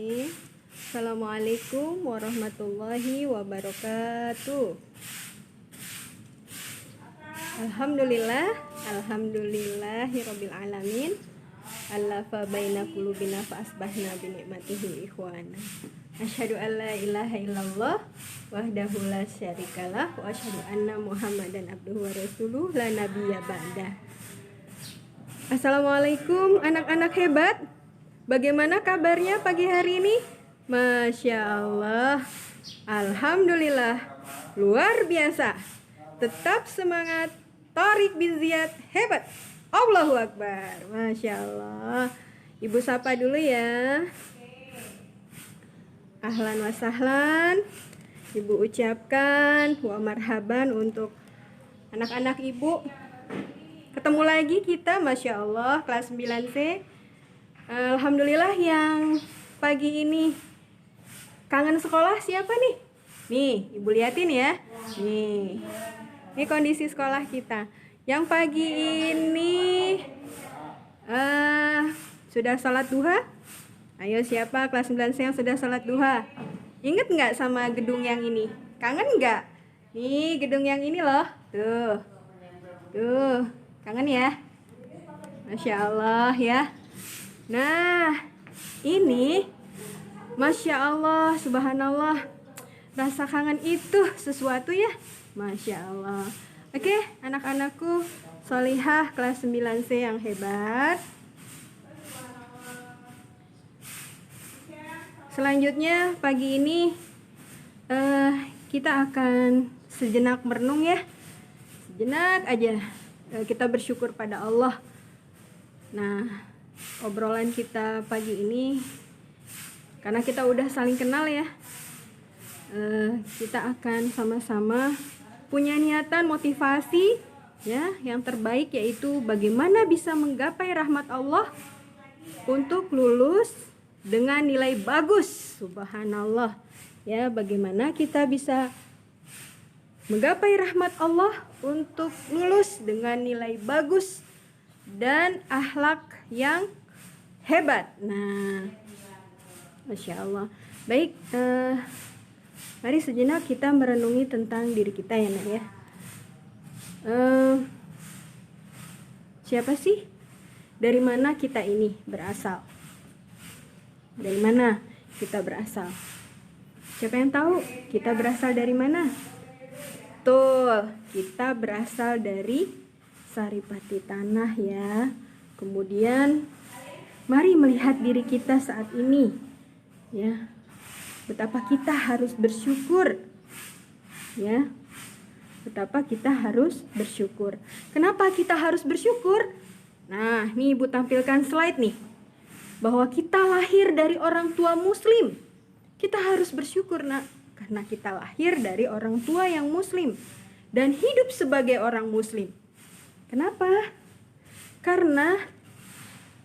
Assalamualaikum warahmatullahi wabarakatuh. Alhamdulillahirabbil alamin. Allafa baina qulubina fa asbahna bi ni'matihi ikhwana. Asyhadu an la ilaha illallah wahdahu la syarikalah wa asyhadu anna Muhammadan abduhu wa rasuluh la nabiyya ba'dah. Assalamualaikum anak-anak hebat. Bagaimana kabarnya pagi hari ini? Masya Allah, alhamdulillah, luar biasa. Tetap semangat, Thorik bin Ziyad hebat. Allahu Akbar, Masya Allah. Ibu sapa dulu ya. Ahlan wa sahlan. Ibu ucapkan wa marhaban untuk anak-anak ibu. Ketemu lagi kita, Masya Allah, kelas 9C. Alhamdulillah yang pagi ini kangen sekolah siapa nih? Nih, ibu liatin ya. Nih, ini kondisi sekolah kita. Yang pagi ini sudah sholat duha? Ayo siapa kelas 9 yang sudah sholat duha? Ingat nggak sama gedung yang ini? Kangen nggak? Nih gedung yang ini loh. Tuh, kangen ya? Masya Allah ya. Nah, ini Masya Allah, Subhanallah, rasa kangen itu sesuatu ya, Masya Allah. Oke, anak-anakku Solihah kelas 9C yang hebat. Selanjutnya pagi ini kita akan sejenak merenung ya. Sejenak aja kita bersyukur pada Allah. Nah, obrolan kita pagi ini, karena kita udah saling kenal ya, kita akan sama-sama punya niatan motivasi ya yang terbaik, yaitu bagaimana bisa menggapai rahmat Allah untuk lulus dengan nilai bagus. Subhanallah ya, bagaimana kita bisa menggapai rahmat Allah untuk lulus dengan nilai bagus dan akhlak yang hebat. Nah, Masya Allah. Baik, mari sejenak kita merenungi tentang diri kita ya Nak ya. Siapa sih? Dari mana kita ini berasal? Dari mana kita berasal? Siapa yang tahu kita berasal dari mana? Betul, kita berasal dari Saripati Tanah ya. Kemudian mari melihat diri kita saat ini ya. Betapa kita harus bersyukur ya. Betapa kita harus bersyukur. Kenapa kita harus bersyukur? Nah, nih Ibu tampilkan slide nih, bahwa kita lahir dari orang tua muslim. Kita harus bersyukur Nak, karena kita lahir dari orang tua yang muslim dan hidup sebagai orang muslim. Kenapa? Karena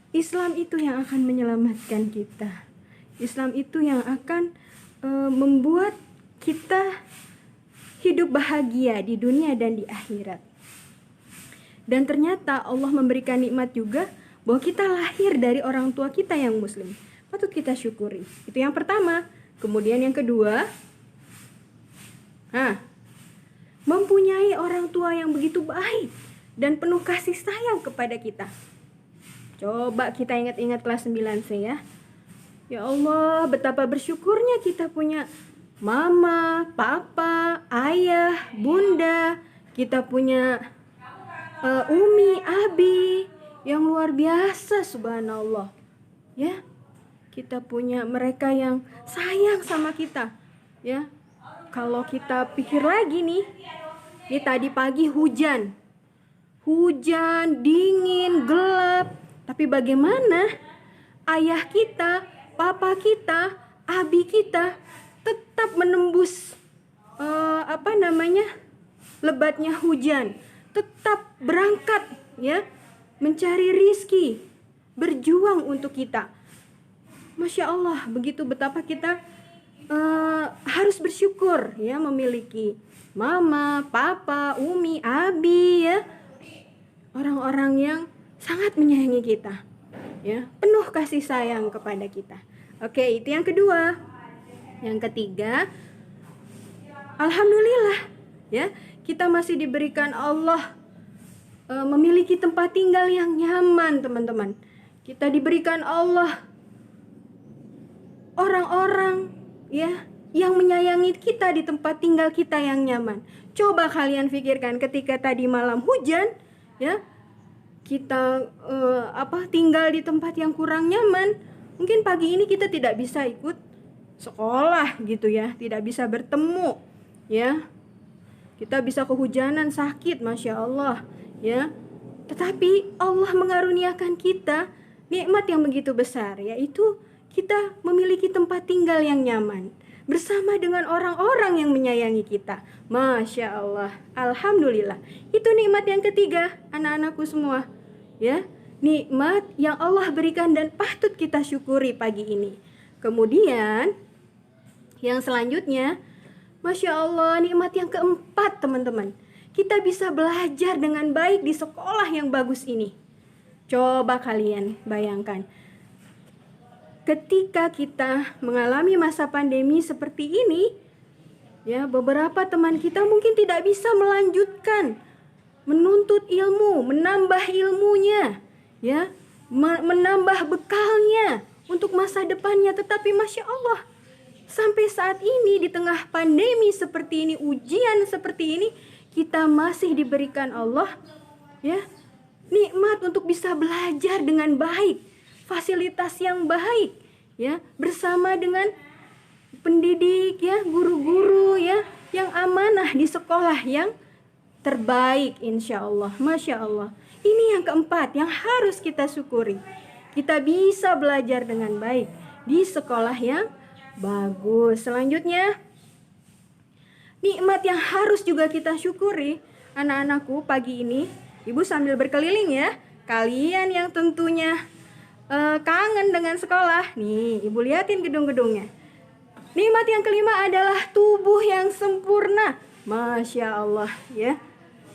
Islam itu yang akan menyelamatkan kita. Islam itu yang akan membuat kita hidup bahagia di dunia dan di akhirat. Dan ternyata Allah memberikan nikmat juga bahwa kita lahir dari orang tua kita yang muslim. Patut kita syukuri. Itu yang pertama. Kemudian yang kedua, mempunyai orang tua yang begitu baik dan penuh kasih sayang kepada kita. Coba kita ingat-ingat kelas 9C ya. Ya Allah, betapa bersyukurnya kita punya mama, papa, ayah, bunda. Kita punya umi, abi yang luar biasa, subhanallah. Ya, kita punya mereka yang sayang sama kita. Ya, kalau kita pikir lagi nih, ini tadi pagi hujan, dingin, gelap. Tapi bagaimana ayah kita, papa kita, abi kita tetap menembus lebatnya hujan, tetap berangkat ya, mencari rizki, berjuang untuk kita. Masya Allah, begitu betapa kita harus bersyukur ya, memiliki mama, papa, umi, abi ya, orang-orang yang sangat menyayangi kita ya, penuh kasih sayang kepada kita. Oke, itu yang kedua. Yang ketiga, alhamdulillah ya, kita masih diberikan Allah memiliki tempat tinggal yang nyaman, teman-teman. Kita diberikan Allah orang-orang ya yang menyayangi kita di tempat tinggal kita yang nyaman. Coba kalian pikirkan ketika tadi malam hujan ya, kita tinggal di tempat yang kurang nyaman. Mungkin pagi ini kita tidak bisa ikut sekolah gitu ya, tidak bisa bertemu ya. Kita bisa kehujanan, sakit, Masya Allah ya. Tetapi Allah mengaruniakan kita nikmat yang begitu besar, yaitu kita memiliki tempat tinggal yang nyaman bersama dengan orang-orang yang menyayangi kita. Masya Allah, alhamdulillah. Itu nikmat yang ketiga, anak-anakku semua ya. Nikmat yang Allah berikan dan patut kita syukuri pagi ini. Kemudian yang selanjutnya, Masya Allah, nikmat yang keempat, teman-teman. Kita bisa belajar dengan baik di sekolah yang bagus ini. Coba kalian bayangkan, ketika kita mengalami masa pandemi seperti ini, ya, beberapa teman kita mungkin tidak bisa melanjutkan menuntut ilmu, menambah ilmunya, ya, menambah bekalnya untuk masa depannya. Tetapi Masya Allah, sampai saat ini di tengah pandemi seperti ini, ujian seperti ini, kita masih diberikan Allah ya nikmat untuk bisa belajar dengan baik, fasilitas yang baik ya, bersama dengan pendidik ya, guru-guru ya, yang amanah di sekolah yang terbaik, insya Allah. Masya Allah, ini yang keempat yang harus kita syukuri. Kita bisa belajar dengan baik di sekolah yang bagus. Selanjutnya, nikmat yang harus juga kita syukuri, anak-anakku, pagi ini Ibu sambil berkeliling ya. Kalian yang tentunya kangen dengan sekolah, nih Ibu liatin gedung-gedungnya. Nikmat yang kelima adalah tubuh yang sempurna. Masya Allah ya.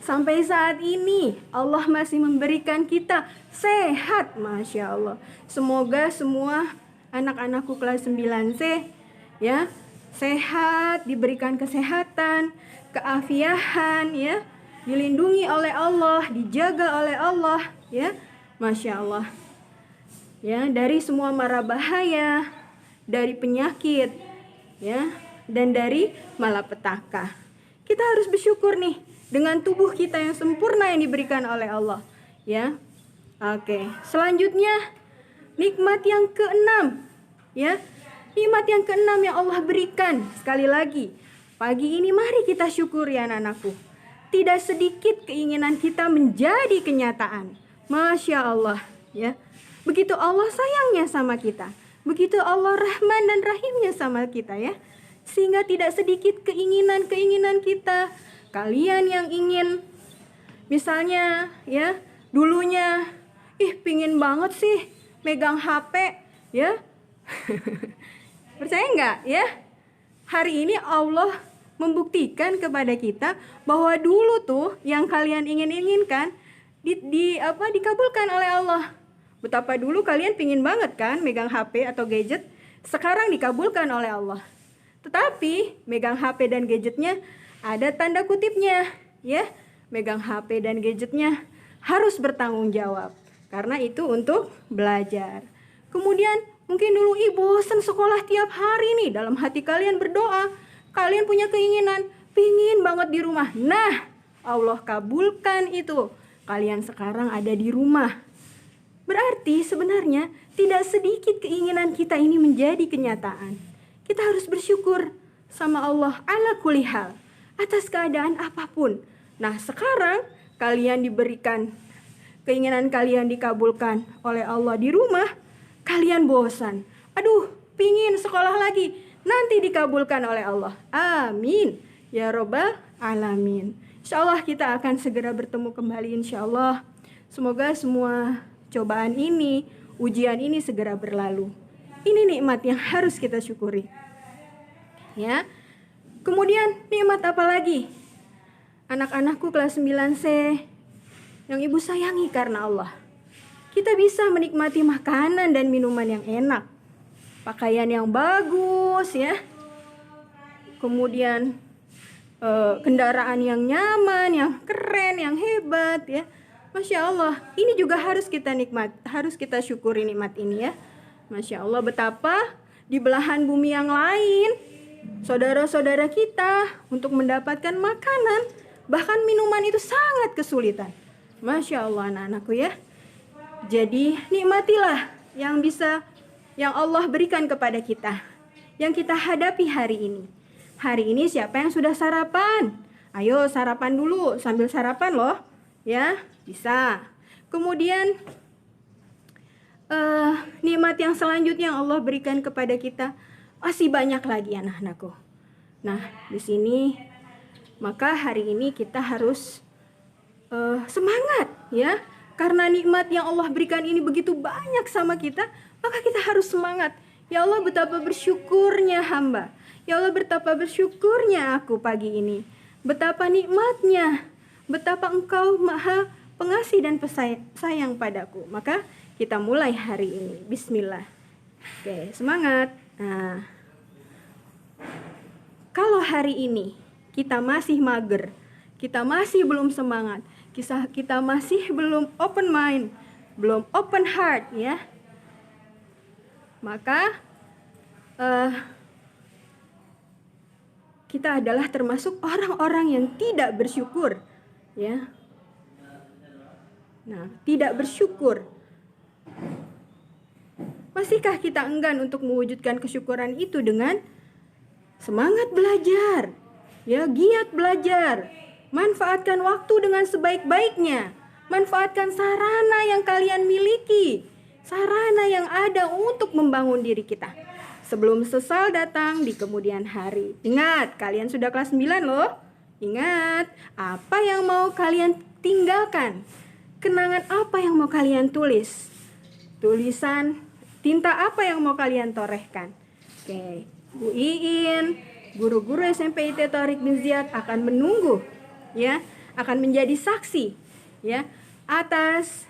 Sampai saat ini Allah masih memberikan kita sehat, Masya Allah. Semoga semua anak-anakku kelas 9C ya, sehat, diberikan kesehatan, keafiahan ya, dilindungi oleh Allah, dijaga oleh Allah ya. Masya Allah ya, dari semua mara bahaya, dari penyakit ya, dan dari malapetaka. Kita harus bersyukur nih dengan tubuh kita yang sempurna yang diberikan oleh Allah ya. Oke, selanjutnya nikmat yang keenam ya. Nikmat yang keenam yang Allah berikan, sekali lagi pagi ini mari kita syukuri anak-anakku. Tidak sedikit keinginan kita menjadi kenyataan. Masya Allah ya. Begitu Allah sayangnya sama kita, begitu Allah Rahman dan Rahimnya sama kita ya, sehingga tidak sedikit keinginan-keinginan kita. Kalian yang ingin misalnya ya, dulunya pingin banget sih megang HP ya. Percaya nggak ya? Hari ini Allah membuktikan kepada kita bahwa dulu tuh yang kalian inginkan dikabulkan oleh Allah. Betapa dulu kalian pingin banget kan megang HP atau gadget, sekarang dikabulkan oleh Allah. Tetapi megang HP dan gadgetnya ada tanda kutipnya ya. Megang HP dan gadgetnya harus bertanggung jawab, karena itu untuk belajar. Kemudian mungkin dulu bosan sekolah tiap hari nih, dalam hati kalian berdoa, kalian punya keinginan, pingin banget di rumah. Nah, Allah kabulkan itu. Kalian sekarang ada di rumah. Berarti sebenarnya tidak sedikit keinginan kita ini menjadi kenyataan. Kita harus bersyukur sama Allah ala kulli hal, atas keadaan apapun. Nah, sekarang kalian diberikan keinginan kalian dikabulkan oleh Allah di rumah. Kalian bosan, aduh pingin sekolah lagi, nanti dikabulkan oleh Allah. Amin ya robbal alamin. Insya Allah kita akan segera bertemu kembali, insya Allah. Semoga semua cobaan ini, ujian ini segera berlalu. Ini nikmat yang harus kita syukuri ya. Kemudian nikmat apa lagi? Anak-anakku kelas 9C yang Ibu sayangi karena Allah, kita bisa menikmati makanan dan minuman yang enak pakaian yang bagus ya, kemudian kendaraan yang nyaman, yang keren, yang hebat ya. Masya Allah, ini juga harus kita syukuri nikmat ini ya. Masya Allah, betapa di belahan bumi yang lain saudara-saudara kita untuk mendapatkan makanan, bahkan minuman itu sangat kesulitan. Masya Allah anak-anakku ya. Jadi nikmatilah yang Allah berikan kepada kita, yang kita hadapi hari ini. Hari ini siapa yang sudah sarapan? Ayo sarapan dulu, sambil sarapan loh ya, bisa. Kemudian nikmat yang selanjutnya yang Allah berikan kepada kita masih banyak lagi anak-anakku. Nah, di sini maka hari ini kita harus semangat ya. Karena nikmat yang Allah berikan ini begitu banyak sama kita, maka kita harus semangat. Ya Allah, betapa bersyukurnya hamba. Ya Allah, betapa bersyukurnya aku pagi ini. Betapa nikmatnya, betapa Engkau Maha Pengasih dan sayang padaku. Maka kita mulai hari ini. Bismillah. Oke, semangat. Nah, kalau hari ini kita masih mager, kita masih belum semangat, kita masih belum open mind, belum open heart ya, maka kita adalah termasuk orang-orang yang tidak bersyukur ya. Nah, tidak bersyukur. Masihkah kita enggan untuk mewujudkan kesyukuran itu dengan semangat belajar ya, giat belajar, manfaatkan waktu dengan sebaik-baiknya, manfaatkan sarana yang kalian miliki, sarana yang ada untuk membangun diri kita sebelum sesal datang di kemudian hari. Ingat, kalian sudah kelas 9 loh. Ingat, apa yang mau kalian tinggalkan? Kenangan apa yang mau kalian tulis? Tulisan tinta apa yang mau kalian torehkan? Oke, Bu Iin, guru-guru SMP IT Thauriq bin Ziyad akan menunggu ya, akan menjadi saksi ya atas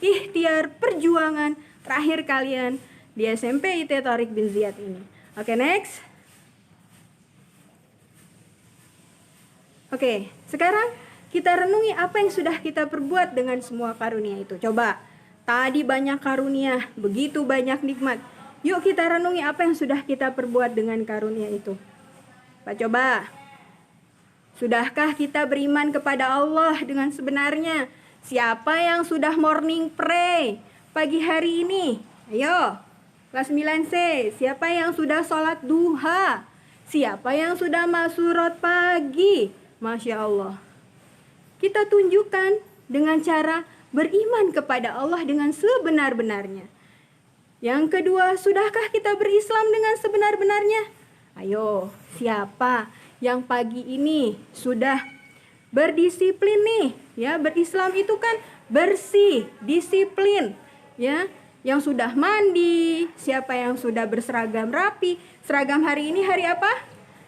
ikhtiar perjuangan terakhir kalian di SMP IT Thauriq bin Ziyad ini. Oke, next. Oke, sekarang kita renungi apa yang sudah kita perbuat dengan semua karunia itu. Coba, tadi banyak karunia, begitu banyak nikmat. Yuk kita renungi apa yang sudah kita perbuat dengan karunia itu. Pak, coba. Sudahkah kita beriman kepada Allah dengan sebenarnya? Siapa yang sudah morning pray pagi hari ini? Ayo, kelas 9C. Siapa yang sudah sholat duha? Siapa yang sudah masurat pagi? Masya Allah. Kita tunjukkan dengan cara beriman kepada Allah dengan sebenar-benarnya. Yang kedua, sudahkah kita berislam dengan sebenar-benarnya? Ayo, siapa yang pagi ini sudah berdisiplin nih ya? Berislam itu kan bersih, disiplin ya. Yang sudah mandi, siapa yang sudah berseragam rapi. Seragam hari ini hari apa?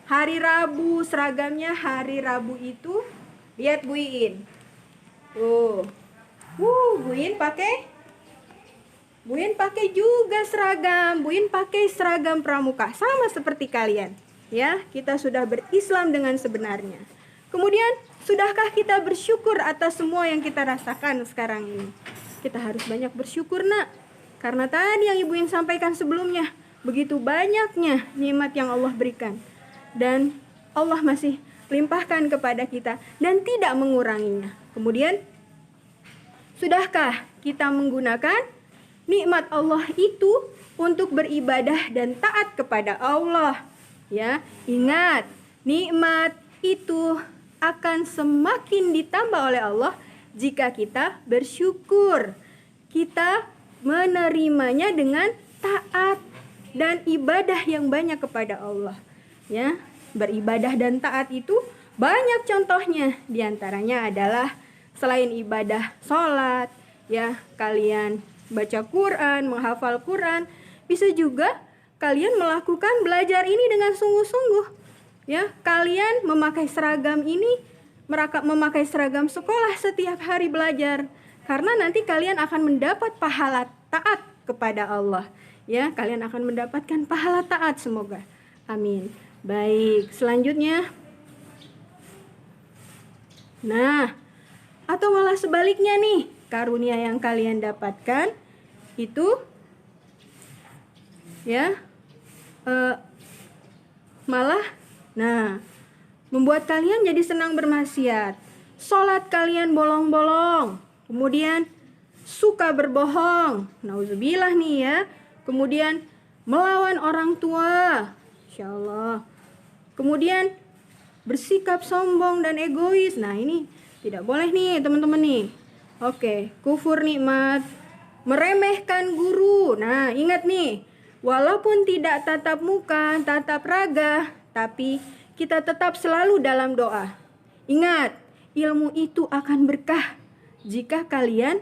Hari Rabu. Seragamnya hari Rabu itu, lihat Bu Iin. Tuh. Bu Iin pakai juga seragam. Bu Iin pakai seragam pramuka, sama seperti kalian. Ya, kita sudah berislam dengan sebenarnya. Kemudian, sudahkah kita bersyukur atas semua yang kita rasakan sekarang ini? Kita harus banyak bersyukur, Nak. Karena tadi yang Ibu Iin sampaikan sebelumnya, begitu banyaknya nikmat yang Allah berikan. Dan Allah masih limpahkan kepada kita dan tidak menguranginya. Kemudian, sudahkah kita menggunakan nikmat Allah itu untuk beribadah dan taat kepada Allah? Ya, ingat, nikmat itu akan semakin ditambah oleh Allah jika kita bersyukur. Kita menerimanya dengan taat dan ibadah yang banyak kepada Allah. Ya, beribadah dan taat itu banyak contohnya. Di antaranya adalah selain ibadah sholat, ya, kalian baca Quran, menghafal Quran, bisa juga kalian melakukan belajar ini dengan sungguh-sungguh. Ya, kalian memakai seragam ini, memakai seragam sekolah setiap hari belajar. Karena nanti kalian akan mendapat pahala taat kepada Allah. ya, kalian akan mendapatkan pahala taat semoga. Amin. Baik, selanjutnya. Nah, atau malah sebaliknya nih, karunia yang kalian dapatkan itu ya malah membuat kalian jadi senang bermaksiat. Sholat kalian bolong-bolong, kemudian suka berbohong, nauzubillah nih ya. Kemudian melawan orang tua, insya Allah. Kemudian bersikap sombong dan egois. Nah, ini tidak boleh nih teman-teman nih. Oke, kufur nikmat, meremehkan guru. Nah, ingat nih, walaupun tidak tatap muka, tatap raga, tapi kita tetap selalu dalam doa. Ingat, ilmu itu akan berkah jika kalian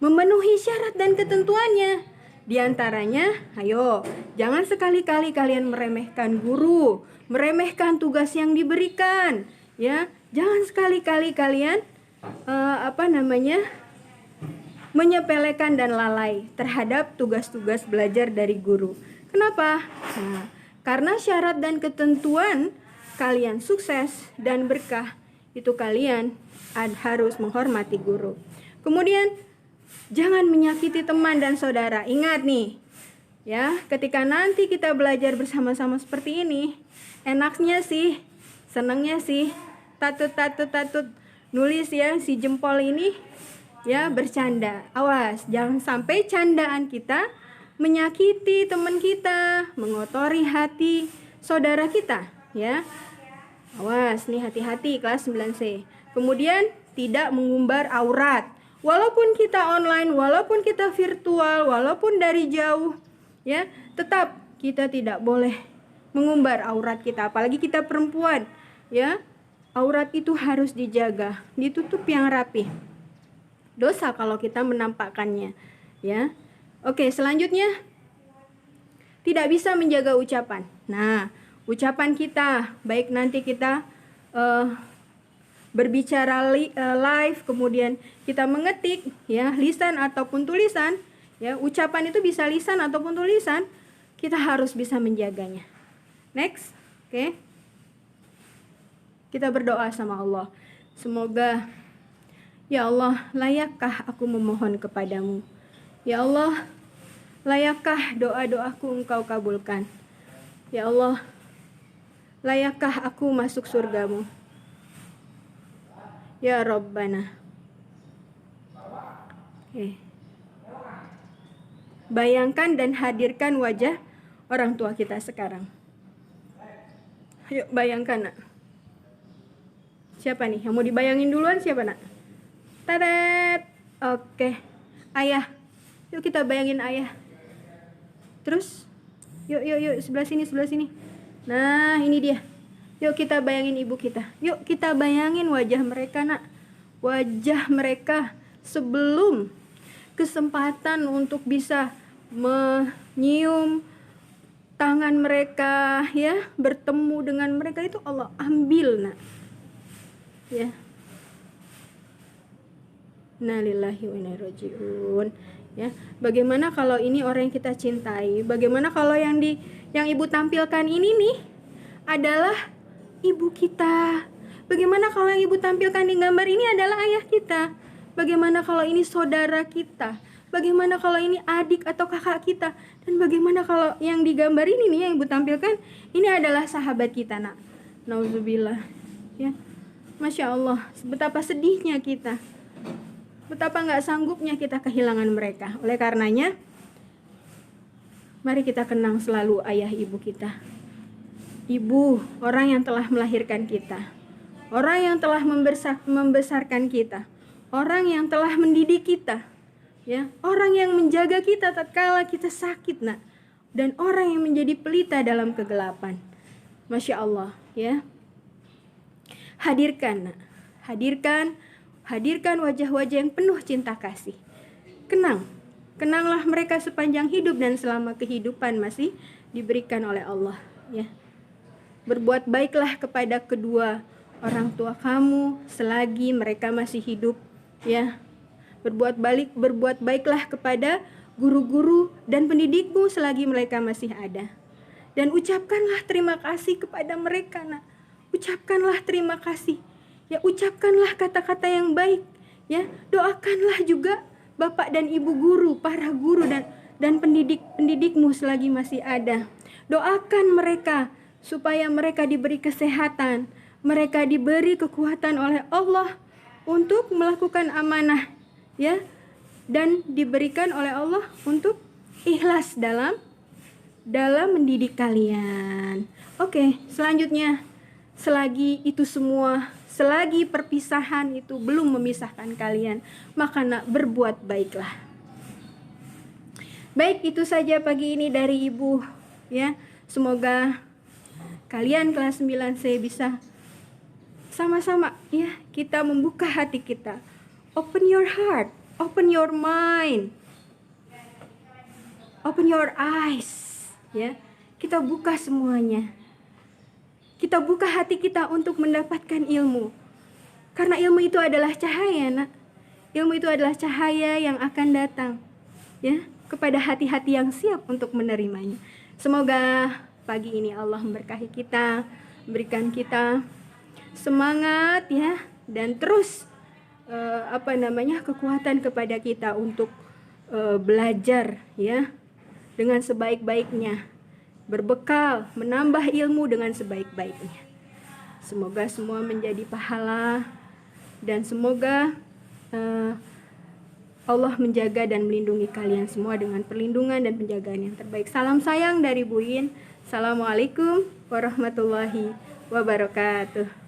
memenuhi syarat dan ketentuannya. Di antaranya, ayo, jangan sekali-kali kalian meremehkan guru, meremehkan tugas yang diberikan, ya. Jangan sekali-kali kalian menyepelekan dan lalai terhadap tugas-tugas belajar dari guru. Kenapa? Nah, karena syarat dan ketentuan kalian sukses dan berkah, itu kalian harus menghormati guru. Kemudian jangan menyakiti teman dan saudara. Ingat nih, ya, ketika nanti kita belajar bersama-sama seperti ini, enaknya sih, senangnya sih, tatut nulis ya si jempol ini, ya, bercanda. Awas, jangan sampai candaan kita menyakiti teman kita, mengotori hati saudara kita, ya. Awas nih, hati-hati kelas 9C. Kemudian tidak mengumbar aurat. Walaupun kita online, walaupun kita virtual, walaupun dari jauh, ya, tetap kita tidak boleh mengumbar aurat kita, apalagi kita perempuan, ya. Aurat itu harus dijaga, ditutup yang rapi. Dosa kalau kita menampakkannya, ya. Oke, selanjutnya tidak bisa menjaga ucapan. Nah, ucapan kita, baik nanti kita berbicara live, kemudian kita mengetik, ya, lisan ataupun tulisan, ya, ucapan itu bisa lisan ataupun tulisan, kita harus bisa menjaganya. Next, oke. Kita berdoa sama Allah. Semoga, ya Allah, layakkah aku memohon kepadamu? Ya Allah, layakkah doa-doaku Engkau kabulkan? Ya Allah, layakkah aku masuk surgamu? Ya Rabbana. Oke. Bayangkan dan hadirkan wajah orang tua kita sekarang. Yuk bayangkan, nak. Siapa nih? Yang mau dibayangin duluan siapa, nak? Tadet. Oke. Ayah. Yuk kita bayangin ayah. Terus yuk sebelah sini. Nah, ini dia. Yuk kita bayangin ibu kita. Yuk kita bayangin wajah mereka, nak. Wajah mereka sebelum kesempatan untuk bisa menyium tangan mereka, ya, bertemu dengan mereka itu Allah ambil, nak. Ya. Innalillahi wa inna ilaihi raji'un. Ya, bagaimana kalau ini orang yang kita cintai? Bagaimana kalau yang ibu tampilkan ini nih adalah ibu kita? Bagaimana kalau yang ibu tampilkan di gambar ini adalah ayah kita? Bagaimana kalau ini saudara kita? Bagaimana kalau ini adik atau kakak kita? Dan bagaimana kalau yang di gambar ini nih yang ibu tampilkan ini adalah sahabat kita, nak? Nauzubillah. Ya, Masya Allah, betapa sedihnya kita, betapa nggak sanggupnya kita kehilangan mereka. Oleh karenanya, mari kita kenang selalu ayah ibu kita. Ibu, orang yang telah melahirkan kita, orang yang telah membesarkan kita, orang yang telah mendidik kita, ya, orang yang menjaga kita tatkala kita sakit, nak, dan orang yang menjadi pelita dalam kegelapan. Masya Allah, ya. Hadirkan, nak. Hadirkan wajah-wajah yang penuh cinta kasih. Kenanglah mereka sepanjang hidup dan selama kehidupan masih diberikan oleh Allah, ya. Berbuat baiklah kepada kedua orang tua kamu selagi mereka masih hidup, ya. Berbuat baiklah kepada guru-guru dan pendidikmu selagi mereka masih ada. Dan ucapkanlah terima kasih kepada mereka, nak. Ucapkanlah terima kasih. Ya, ucapkanlah kata-kata yang baik. Ya, doakanlah juga bapak dan ibu guru, para guru dan pendidik-pendidikmu selagi masih ada. Doakan mereka supaya mereka diberi kesehatan, mereka diberi kekuatan oleh Allah untuk melakukan amanah, ya, dan diberikan oleh Allah untuk ikhlas dalam mendidik kalian. Oke, selanjutnya, selagi itu semua, selagi perpisahan itu belum memisahkan kalian, maka nak berbuat baiklah. Baik, itu saja pagi ini dari Ibu, ya. Semoga kalian kelas 9C bisa sama-sama, ya, kita membuka hati kita. Open your heart, open your mind, open your eyes, ya. Kita buka semuanya. Kita buka hati kita untuk mendapatkan ilmu. Karena ilmu itu adalah cahaya, nak. Ilmu itu adalah cahaya yang akan datang, ya, kepada hati-hati yang siap untuk menerimanya. Semoga pagi ini Allah memberkahi kita, berikan kita semangat, ya, dan terus kekuatan kepada kita untuk belajar, ya, dengan sebaik-baiknya, berbekal menambah ilmu dengan sebaik-baiknya. Semoga semua menjadi pahala dan semoga Allah menjaga dan melindungi kalian semua dengan perlindungan dan penjagaan yang terbaik. Salam sayang dari Bu In. Assalamualaikum warahmatullahi wabarakatuh.